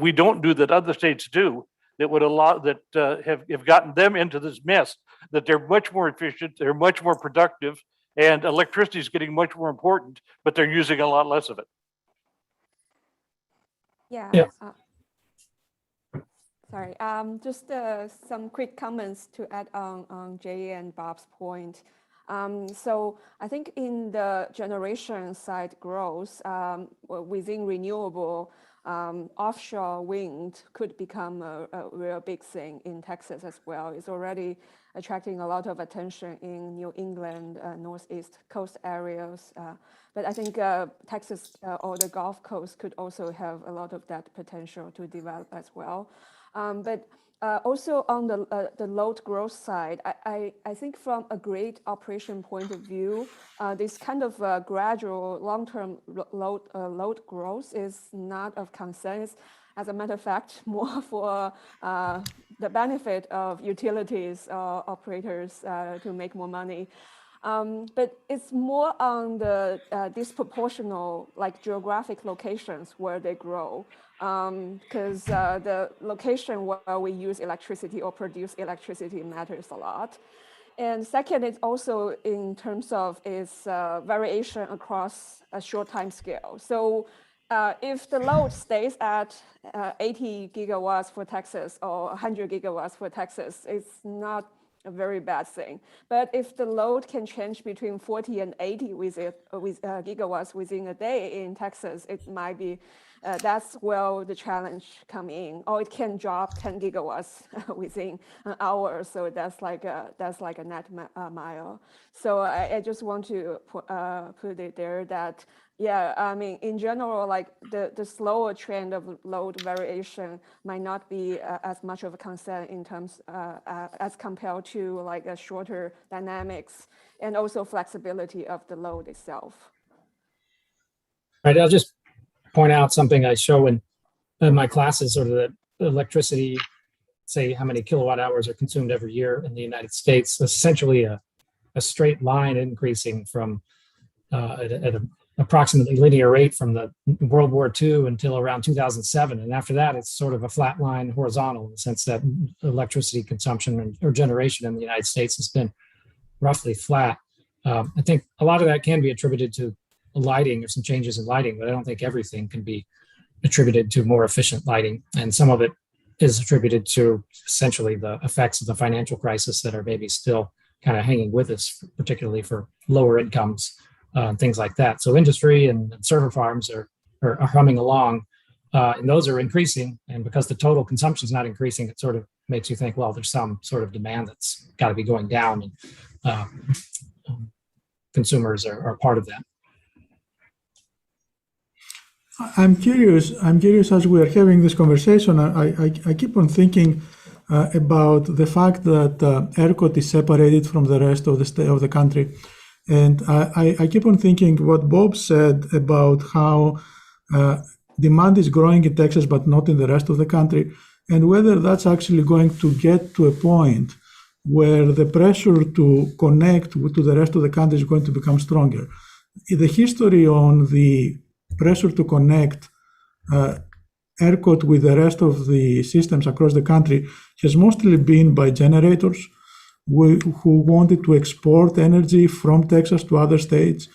we don't do that other states do, that would allow have gotten them into this mess, that they're much more efficient, they're much more productive, and electricity is getting much more important, but they're using a lot less of it. Yeah. Sorry, just some quick comments to add on Jay and Bob's point. So I think in the generation side growth, within renewable, offshore wind could become a real big thing in Texas as well. It's already attracting a lot of attention in New England, Northeast coast areas. But I think Texas or the Gulf Coast could also have a lot of that potential to develop as well. But also on the load growth side, I think from a grid operation point of view, this kind of gradual long-term load growth is not of concern. It's, as a matter of fact, more for the benefit of utilities operators to make more money. But it's more on the disproportional, like geographic locations where they grow. Because the location where we use electricity or produce electricity matters a lot. And second, it's also in terms of its variation across a short time scale. So if the load stays at 80 gigawatts for Texas or 100 gigawatts for Texas, it's not a very bad thing. But if the load can change between 40 and 80 with gigawatts within a day in Texas, it might be, that's where the challenge come in. Or it can drop 10 gigawatts within an hour. So that's like a net mile. So I just want to put it there that, yeah, I mean, in general, like the slower trend of load variation might not be as much of a concern in terms as compared to like a shorter dynamics and also flexibility of the load itself. Right, I'll just point out something I show in my classes, sort of the electricity, say how many kilowatt hours are consumed every year in the United States, essentially a straight line increasing from at an approximately linear rate from the World War II until around 2007. And after that, it's sort of a flat line horizontal in the sense that electricity consumption or generation in the United States has been roughly flat. I think a lot of that can be attributed to lighting or some changes in lighting, but I don't think everything can be attributed to more efficient lighting. And some of it is attributed to essentially the effects of the financial crisis that are maybe still kind of hanging with us, particularly for lower incomes, things like that. So industry and server farms are humming along, and those are increasing. And because the total consumption is not increasing, it sort of makes you think, well, there's some sort of demand that's got to be going down, and consumers are part of that. I'm curious as we are having this conversation, I keep on thinking about the fact that ERCOT is separated from the rest of the country. And I keep on thinking what Bob said about how demand is growing in Texas, but not in the rest of the country, and whether that's actually going to get to a point where the pressure to connect to the rest of the country is going to become stronger. The history on the pressure to connect ERCOT with the rest of the systems across the country has mostly been by generators who wanted to export energy from Texas to other states.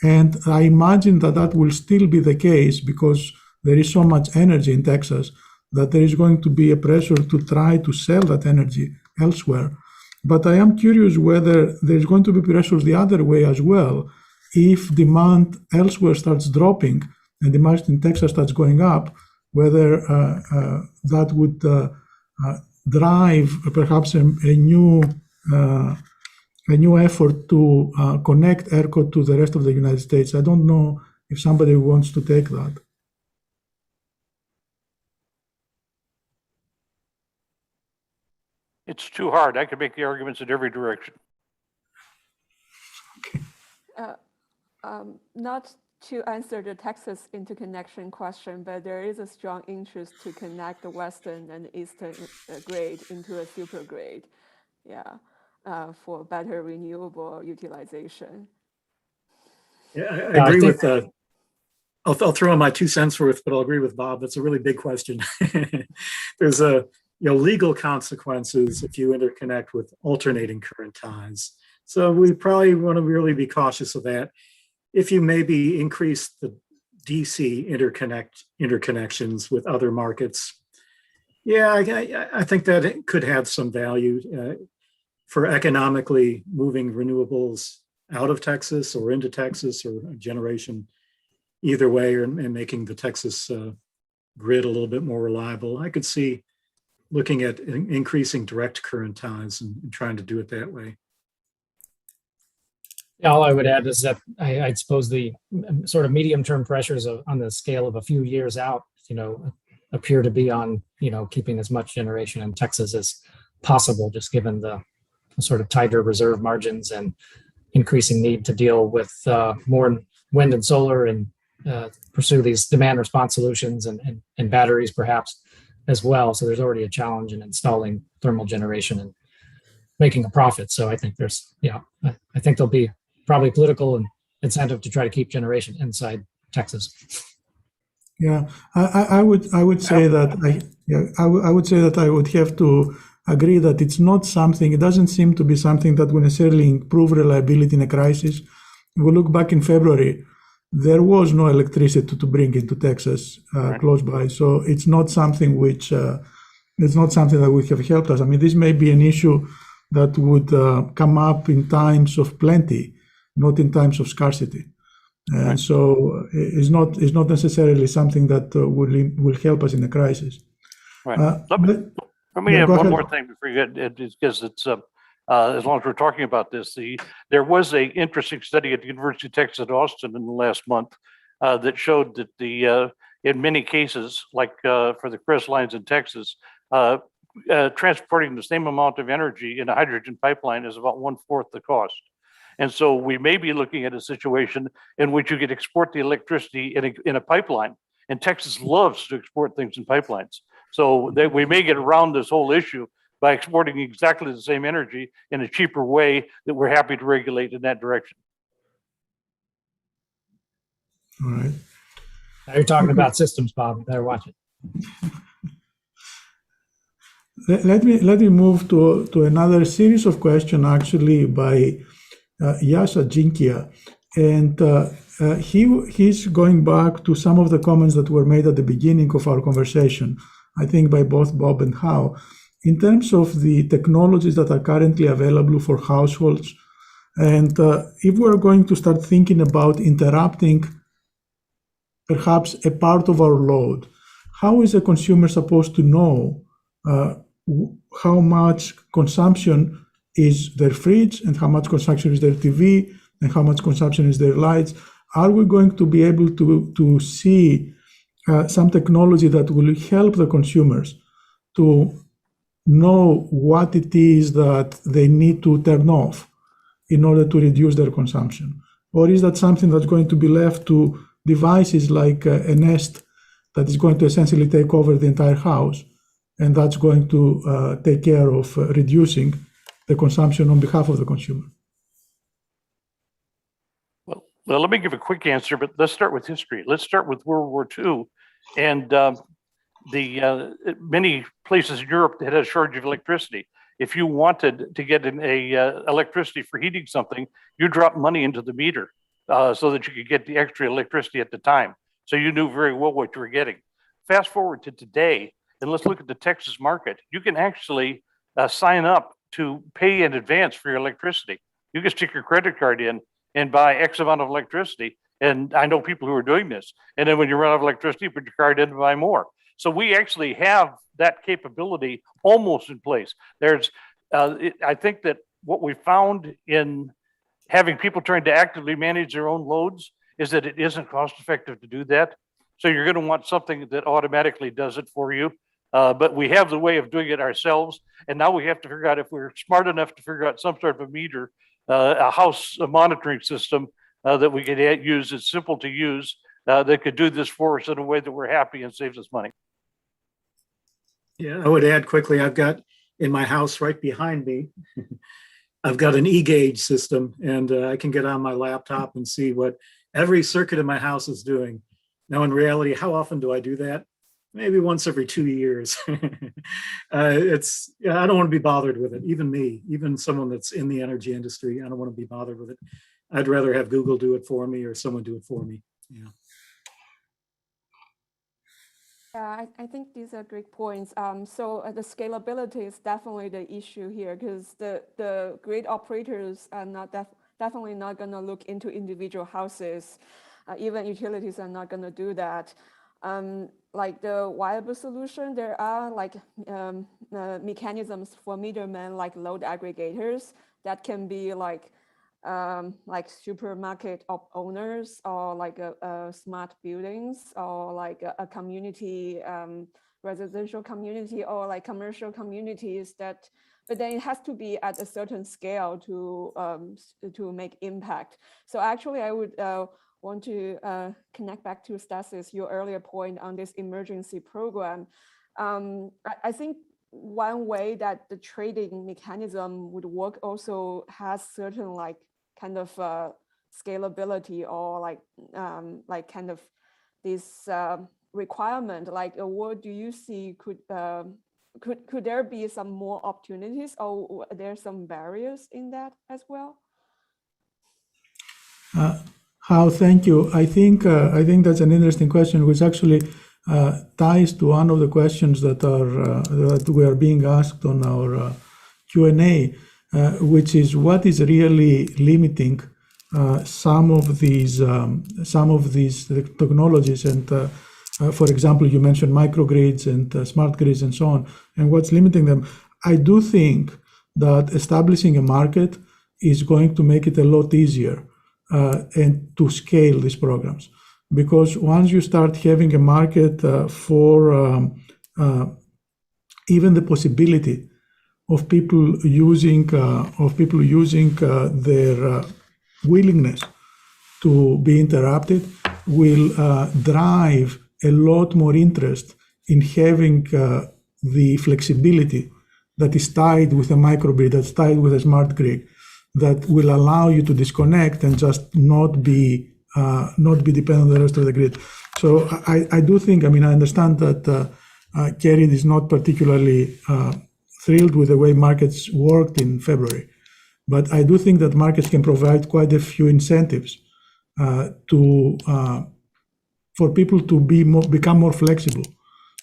And I imagine that that will still be the case because there is so much energy in Texas that there is going to be a pressure to try to sell that energy elsewhere. But I am curious whether there's going to be pressures the other way as well. If demand elsewhere starts dropping and demand in Texas starts going up, whether that would drive perhaps a new effort to connect ERCOT to the rest of the United States. I don't know if somebody wants to take that. It's too hard. I could make the arguments in every direction. Not to answer the Texas interconnection question, but there is a strong interest to connect the Western and Eastern grid into a super grid, for better renewable utilization. Yeah, I agree with that. I'll throw in my 2 cents worth, but I'll agree with Bob. That's a really big question. There's legal consequences if you interconnect with alternating current ties. So we probably want to really be cautious of that. If you maybe increase the DC interconnections with other markets, I think that it could have some value for economically moving renewables out of Texas or into Texas or generation either way, and making the Texas grid a little bit more reliable. I could see looking at increasing direct current ties and trying to do it that way. All I would add is that I'd suppose the sort of medium-term pressures on the scale of a few years out, appear to be on, keeping as much generation in Texas as possible, just given the sort of tighter reserve margins and increasing need to deal with more wind and solar and pursue these demand response solutions and batteries perhaps as well. So there's already a challenge in installing thermal generation and making a profit. So I think I think there'll be probably political and incentive to try to keep generation inside Texas. Yeah, I would say that I would say that I would have to agree that it's not something. It doesn't seem to be something that will necessarily improve reliability in a crisis. If we look back in February, there was no electricity to bring into Texas close by. So it's not something which it's not something that would have helped us. I mean, this may be an issue that would come up in times of plenty, not in times of scarcity. And so it's not necessarily something that will help us in a crisis. Right. Let me add one more thing before you get, because it's as long as we're talking about this, there was an interesting study at the University of Texas at Austin in the last month that showed that in many cases, like for the Crest lines in Texas, transporting the same amount of energy in a hydrogen pipeline is about 1/4 the cost. And so we may be looking at a situation in which you could export the electricity in a pipeline. And Texas loves to export things in pipelines. So we may get around this whole issue by exporting exactly the same energy in a cheaper way that we're happy to regulate in that direction. All right. Now you're talking about systems, Bob. You better watch it. Let me move to another series of questions, actually, by Yasha Jinkia, and he's going back to some of the comments that were made at the beginning of our conversation, I think by both Bob and Hao, in terms of the technologies that are currently available for households. And if we're going to start thinking about interrupting perhaps a part of our load, how is a consumer supposed to know how much consumption is their fridge and how much consumption is their TV and how much consumption is their lights? Are we going to be able to see some technology that will help the consumers to know what it is that they need to turn off in order to reduce their consumption? Or is that something that's going to be left to devices like a Nest that is going to essentially take over the entire house, and that's going to take care of reducing the consumption on behalf of the consumer? Well, let me give a quick answer, but let's start with history. Let's start with World War II. And many places in Europe that had a shortage of electricity. If you wanted to get electricity for heating something, you dropped money into the meter so that you could get the extra electricity at the time. So you knew very well what you were getting. Fast forward to today, and let's look at the Texas market. You can actually sign up to pay in advance for your electricity. You can stick your credit card in and buy X amount of electricity. And I know people who are doing this. And then when you run out of electricity, you put your card in and buy more. So we actually have that capability almost in place. I think that what we found in having people trying to actively manage their own loads is that it isn't cost effective to do that. So you're going to want something that automatically does it for you. But we have the way of doing it ourselves. And now we have to figure out if we're smart enough to figure out some sort of a meter, a house monitoring system that we could use. It's simple to use that could do this for us in a way that we're happy and saves us money. Yeah, I would add quickly, I've got in my house right behind me, I've got an e-gauge system, and I can get on my laptop and see what every circuit in my house is doing. Now, in reality, how often do I do that? Maybe once every 2 years. I don't want to be bothered with it. Even me, even someone that's in the energy industry, I don't want to be bothered with it. I'd rather have Google do it for me or someone do it for me. Yeah. Yeah, I think these are great points. So the scalability is definitely the issue here, because the grid operators are definitely not going to look into individual houses. Even utilities are not going to do that. Like the viable solution, there are like mechanisms for middlemen, like load aggregators that can be like supermarket owners, or like smart buildings, or like a community, residential community, or like commercial communities that, but then it has to be at a certain scale to make impact. So actually I would want to connect back to Stasis, your earlier point on this emergency program. I think one way that the trading mechanism would work also has certain like kind of scalability, or like kind of this requirement. Like, what do you see? Could there be some more opportunities, or are there some barriers in that as well? Hao, thank you. I think that's an interesting question, which actually ties to one of the questions that we are being asked on our Q&A, which is what is really limiting some of these technologies. And for example, you mentioned microgrids and smart grids and so on, and what's limiting them. I do think that establishing a market is going to make it a lot easier and to scale these programs, because once you start having a market for even the possibility of people using their willingness to be interrupted, will drive a lot more interest in having the flexibility that is tied with a microgrid, that's tied with a smart grid, that will allow you to disconnect and just not be dependent on the rest of the grid. So I do think, I mean, I understand that Kerry is not particularly thrilled with the way markets worked in February. But I do think that markets can provide quite a few incentives for people to become more flexible.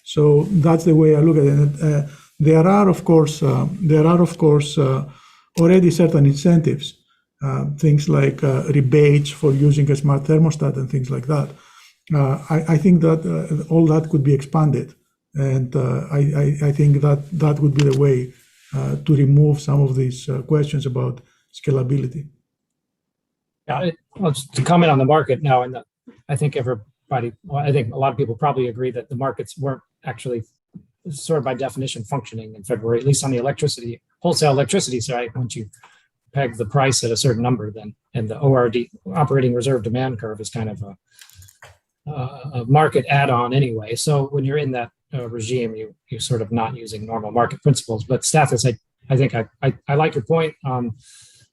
So that's the way I look at it. There are, of course, already certain incentives, things like rebates for using a smart thermostat and things like that. I think that all that could be expanded, and I think that would be the way to remove some of these questions about scalability. Yeah, well, just to comment on the market now, and I think I think a lot of people probably agree that the markets weren't actually sort of by definition functioning in February, at least on the electricity, wholesale electricity side. Once you peg the price at a certain number, then, and the ORD, operating reserve demand curve, is kind of a market add-on anyway. So when you're in that regime, you're sort of not using normal market principles. But Stathis, I think I like your point on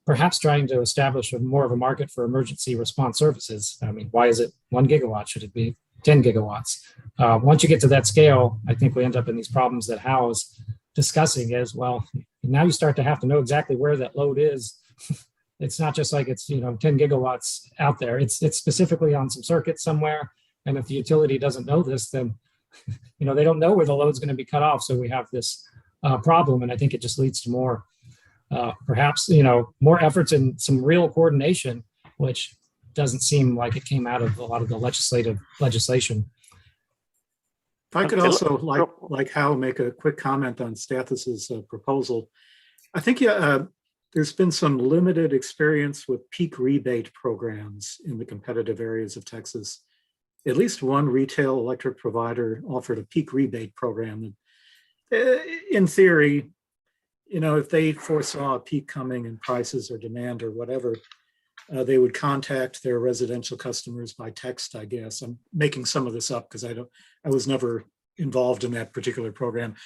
perhaps trying to establish more of a market for emergency response services. I mean, why is it 1 gigawatt? Should it be 10 gigawatts? Once you get to that scale, I think we end up in these problems that Hal is discussing as well. Now you start to have to know exactly where that load is. It's not just like it's 10 gigawatts out there. It's specifically on some circuit somewhere. And if the utility doesn't know this, then they don't know where the load's going to be cut off. So we have this problem, and I think it just leads to more, perhaps more efforts and some real coordination, which doesn't seem like it came out of a lot of the legislation. If I could also, like Hal, make a quick comment on Stathis's proposal. I think there's been some limited experience with peak rebate programs in the competitive areas of Texas. At least one retail electric provider offered a peak rebate program. In theory, if they foresaw a peak coming in prices or demand or whatever, they would contact their residential customers by text, I guess. I'm making some of this up because I was never involved in that particular program.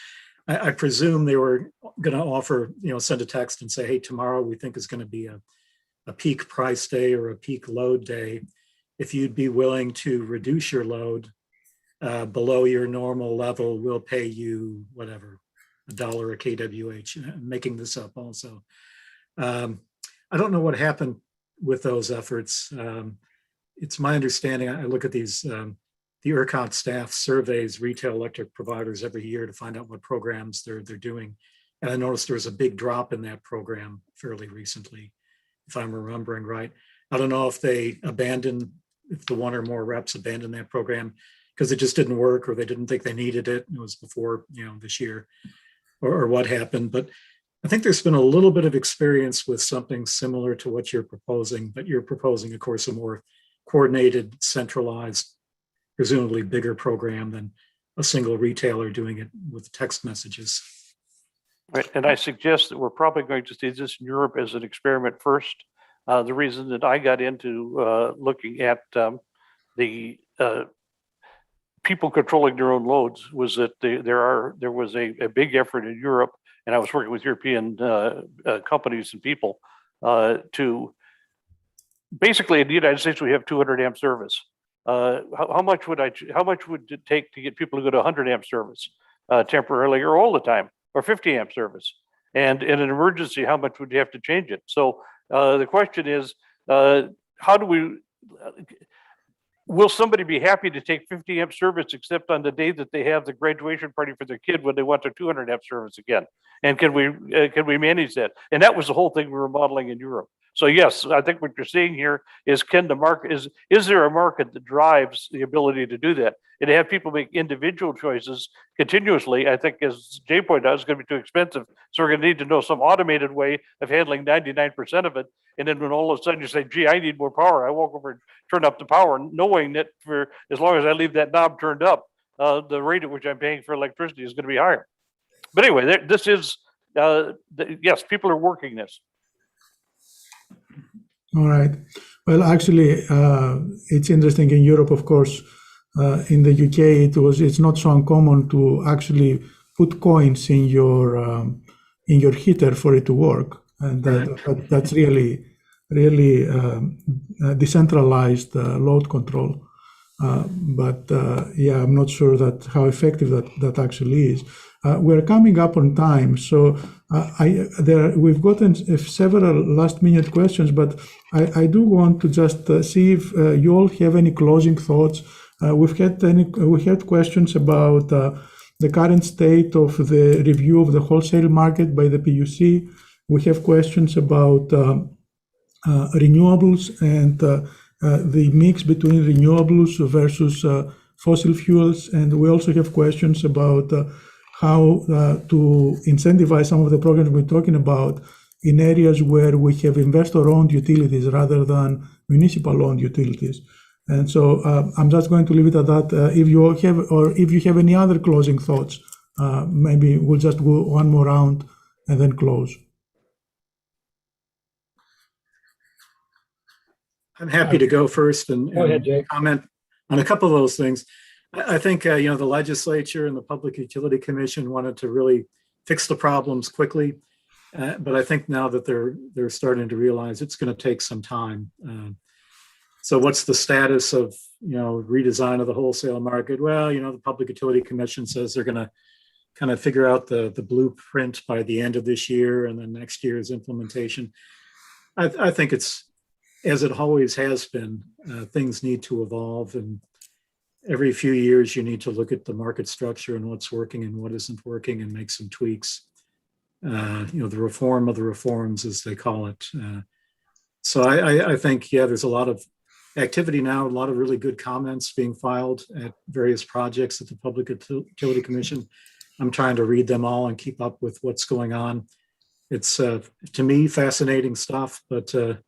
I presume they were going to offer, send a text and say, hey, tomorrow we think is going to be a peak price day or a peak load day. If you'd be willing to reduce your load below your normal level, we'll pay you whatever, $1 a kWh. I'm making this up also. I don't know what happened with those efforts. It's my understanding, I look at these, the ERCOT staff surveys retail electric providers every year to find out what programs they're doing. And I noticed there was a big drop in that program fairly recently, if I'm remembering right. I don't know if if the one or more reps abandoned that program because it just didn't work, or they didn't think they needed it. It was before, this year, or what happened. But I think there's been a little bit of experience with something similar to what you're proposing, but you're proposing, of course, a more coordinated, centralized, presumably bigger program than a single retailer doing it with text messages. Right, and I suggest that we're probably going to see this in Europe as an experiment first. The reason that I got into looking at the people controlling their own loads was that there was a big effort in Europe, and I was working with European companies and people to basically, in the United States we have 200 amp service. How much would it take to get people to go to 100 amp service temporarily or all the time, or 50 amp service? And in an emergency, how much would you have to change it? So the question is, will somebody be happy to take 50 amp service except on the day that they have the graduation party for their kid when they want their 200 amp service again? And can we manage that? And that was the whole thing we were modeling in Europe. So yes, I think what you're seeing here is is there a market that drives the ability to do that? And to have people make individual choices continuously, I think, as Jay pointed out, is going to be too expensive. So we're going to need to know some automated way of handling 99% of it. And then when all of a sudden you say, gee, I need more power, I walk over and turn up the power, knowing that for as long as I leave that knob turned up, the rate at which I'm paying for electricity is going to be higher. But anyway, this is, yes, people are working this. All right. Well, actually, it's interesting in Europe, of course. In the UK, it's not so uncommon to actually put coins in your heater for it to work, and that's really decentralized load control. But yeah, I'm not sure how effective that actually is. We're coming up on time, so we've gotten several last-minute questions, but I do want to just see if you all have any closing thoughts. We had questions about the current state of the review of the wholesale market by the PUC. We have questions about renewables and the mix between renewables versus fossil fuels. And we also have questions about how to incentivize some of the programs we're talking about in areas where we have investor-owned utilities rather than municipal-owned utilities. And so I'm just going to leave it at that. If you have any other closing thoughts, maybe we'll just go one more round and then close. I'm happy to go first and comment on a couple of those things. I think the legislature and the Public Utility Commission wanted to really fix the problems quickly, but I think now that they're starting to realize it's going to take some time. So what's the status of redesign of the wholesale market? Well, the Public Utility Commission says they're going to kind of figure out the blueprint by the end of this year, and then next year's implementation. I think it's, as it always has been, things need to evolve, and every few years you need to look at the market structure and what's working and what isn't working and make some tweaks. The reform of the reforms, as they call it. So I think, there's a lot of activity now, a lot of really good comments being filed at various projects at the Public Utility Commission. I'm trying to read them all and keep up with what's going on. It's, to me, fascinating stuff, but it's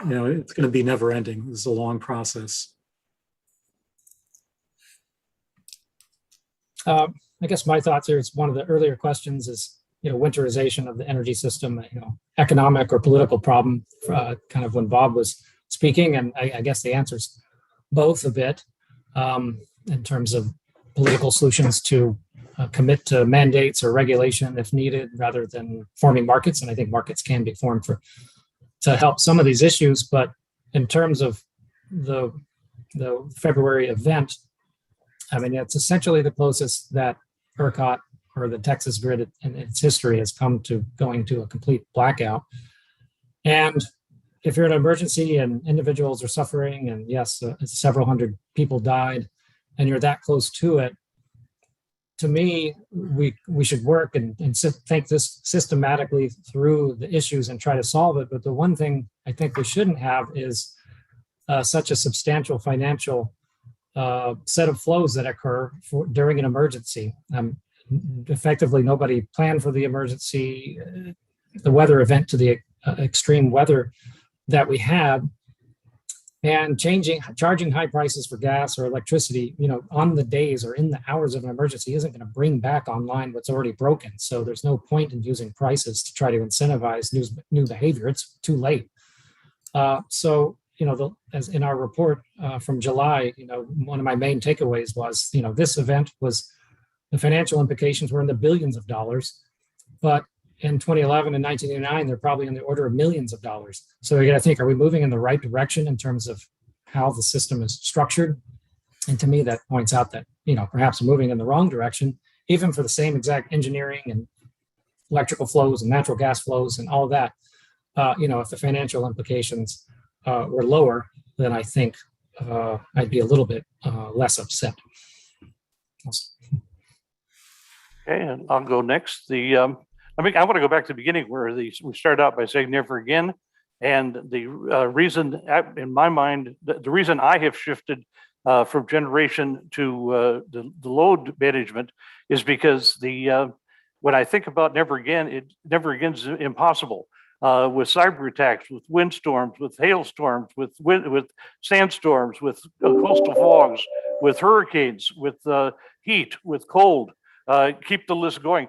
going to be never ending. This is a long process. I guess my thoughts here is one of the earlier questions is, winterization of the energy system, economic or political problem, kind of when Bob was speaking. And I guess the answer is both a bit in terms of political solutions to commit to mandates or regulation if needed, rather than forming markets. And I think markets can be formed to help some of these issues. But in terms of the February event, I mean, it's essentially the closest that ERCOT or the Texas grid in its history has come to going to a complete blackout. And if you're in an emergency and individuals are suffering, and yes, several hundred people died, and you're that close to it, to me, we should work and think this systematically through the issues and try to solve it. But the one thing I think we shouldn't have is such a substantial financial set of flows that occur during an emergency. Effectively, nobody planned for the emergency, the weather event, to the extreme weather that we had, and charging high prices for gas or electricity, on the days or in the hours of an emergency isn't going to bring back online what's already broken. So there's no point in using prices to try to incentivize new behavior. It's too late. So as in our report from July, one of my main takeaways was, this event was, the financial implications were in the billions of dollars, but in 2011 and 1989, they're probably in the order of millions of dollars. So you got to think, are we moving in the right direction in terms of how the system is structured? And to me, that points out that, perhaps we're moving in the wrong direction, even for the same exact engineering and electrical flows and natural gas flows and all that. If the financial implications were lower, then I think I'd be a little bit less upset. Okay, and I'll go next. I want to go back to the beginning where we started out by saying never again. And the reason, in my mind, the reason I have shifted from generation to the load management is because when I think about never again, never again is impossible. With cyber attacks, with windstorms, with hailstorms, with sandstorms, with coastal fogs, with hurricanes, with heat, with cold. Keep the list going.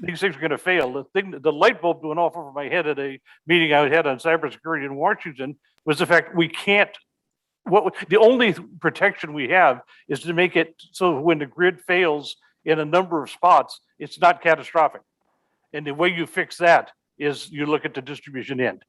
These things are going to fail. The light bulb went off over my head at a meeting I had on cybersecurity in Washington was the fact we can't. The only protection we have is to make it so when the grid fails in a number of spots, it's not catastrophic. And the way you fix that is you look at the distribution end,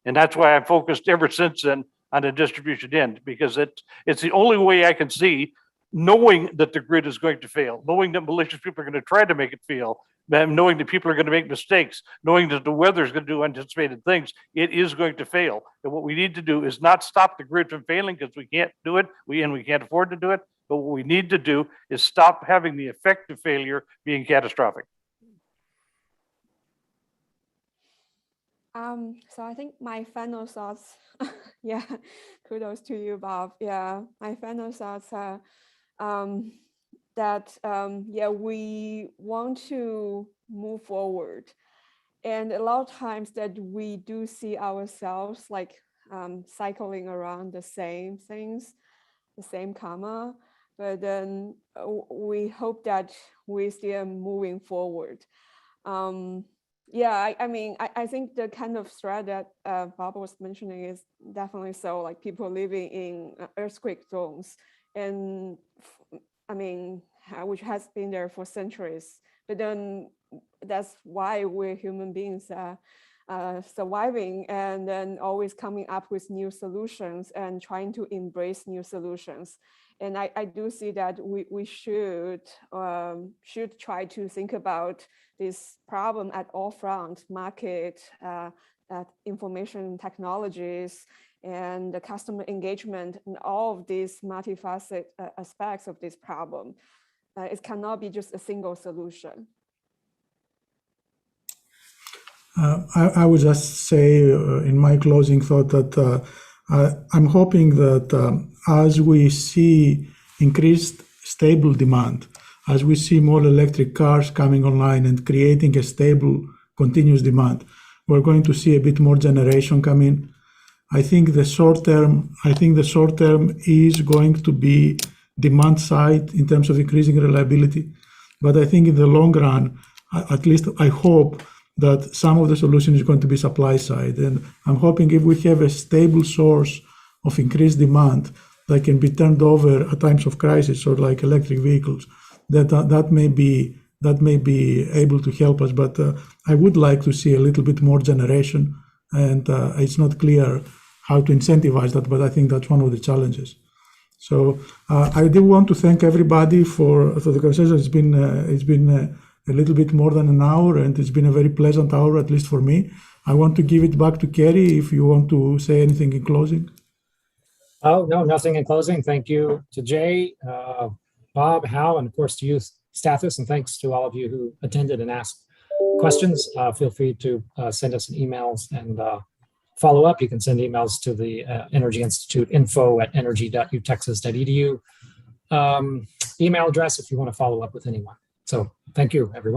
and that's why I focused ever since then on the distribution end, because it's the only way I can see knowing that the grid is going to fail, knowing that malicious people are going to try to make it fail, knowing that people are going to make mistakes, knowing that the weather is going to do unanticipated things, it is going to fail. And what we need to do is not stop the grid from failing because we can't do it, we can't afford to do it. But what we need to do is stop having the effect of failure being catastrophic. So I think my final thoughts, yeah, kudos to you, Bob. Yeah, my final thoughts are that, yeah, we want to move forward. And a lot of times that we do see ourselves like cycling around the same things, the same karma, but then we hope that we're still moving forward. Yeah, I think the kind of threat that Bob was mentioning is definitely so, like people living in earthquake zones, and which has been there for centuries. But then that's why we're human beings surviving and then always coming up with new solutions and trying to embrace new solutions. And I do see that we should try to think about this problem at all fronts: market, information technologies, and the customer engagement, and all of these multifaceted aspects of this problem. It cannot be just a single solution. I would just say in my closing thought that I'm hoping that as we see increased stable demand, as we see more electric cars coming online and creating a stable, continuous demand, we're going to see a bit more generation come in. I think the short term is going to be demand side in terms of increasing reliability. But I think in the long run, at least I hope that some of the solution is going to be supply side. And I'm hoping if we have a stable source of increased demand that can be turned over at times of crisis, or like electric vehicles, that may be able to help us. But I would like to see a little bit more generation, and it's not clear how to incentivize that, but I think that's one of the challenges. So I do want to thank everybody for the conversation. It's been a little bit more than an hour, and it's been a very pleasant hour, at least for me. I want to give it back to Kerry if you want to say anything in closing. Oh, no, nothing in closing. Thank you to Jay, Bob, Hal, and of course to you, Stathis, and thanks to all of you who attended and asked questions. Feel free to send us emails and follow up. You can send emails to the Energy Institute info@energy.utexas.edu email address if you want to follow up with anyone. So thank you, everyone.